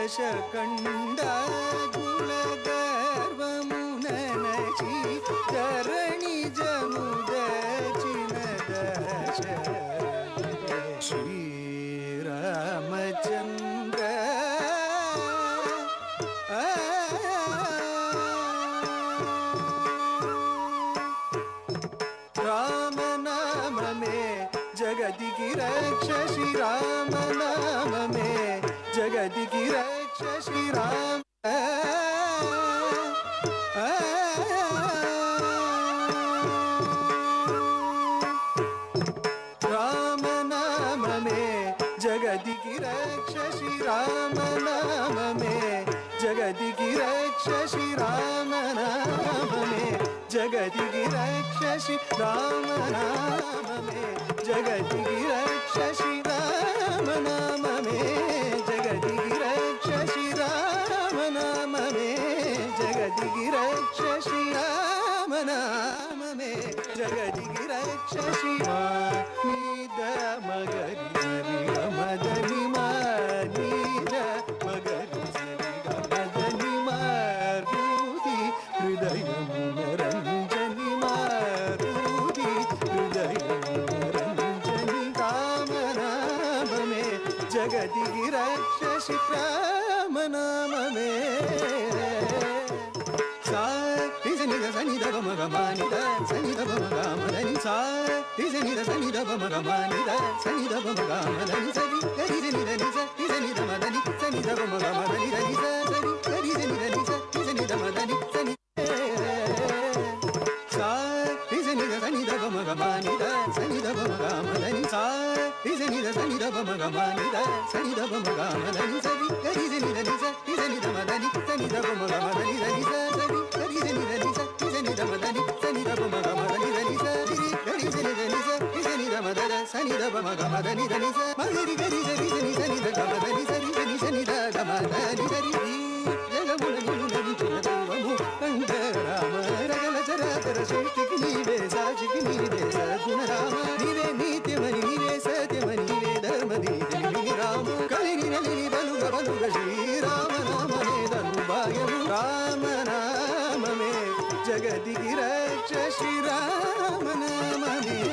ದಶ ಕಂಡ ಕುಲಗರ್ವಮುನನಚಿ ಧರಣಿ ಜನುದ ಚಿನದಶ ಶ್ರೀರಾಮಚಂದ್ರ राम नाम में जगति की रक्षा श्री राम नाम में जगति की रक्षा श्री राम राम नाम में जगति की रक्षा श्री राम नाम में जगति की रक्षा श्री राम नाम में जगति की रक्षा श्री राम नाम में जगति की रक्षा श्री राम नाम में जगति की रक्षा श्री राम नाम में जगति की रक्षा श्री राम नाम में जगति की रक्षा श्री नीद मगरि हरि मदनि नीद मगरि सरि मदनि मारुति हृदय रंजनि मारुति हृदय रंजनि राम नाम में जगति की रक्षा श्री राम नाम में सा निध सनि दव मग मानि द सनि दव मग मदनि सा निध सनि दव मग मानि द सनि दव मग मदनि सरि गरि नि द नि स नि द मदनि सनि दव मग मदनि द नि स सरि गरि नि द नि स नि द मदनि सनि सा नि द सनि दव मग मानि द सनि दव मग मदनि सा नि द सनि दव मग मानि द सनि दव मग मदनि सरि गरि नि द नि स नि द मदनि सनि दव मग मदनि द नि स सरि गरि नि द नि स नि द मदनि सनि दव मग मदनि द नि स गरि नि द नि स नि द मदद सनि दव मग मदनि द नि स मगरि गरि सरि सनि सनि द मदनि सरि गनि सनि द मदनि सरि जगमुन मुन चिरदवमु कंठ राम रगल चराचर सृष्टिकि नीवे साक्षिकि नीवे सगुण राम नीवे नित्यमनि नीवे सत्यमनि नीवे धर्मदीति राम कलिनि नलिनि बलुग बलुग श्री राम नाम ने धनुभाग्यमु राम नाम में जगति की रक्षा श्री राम नाम में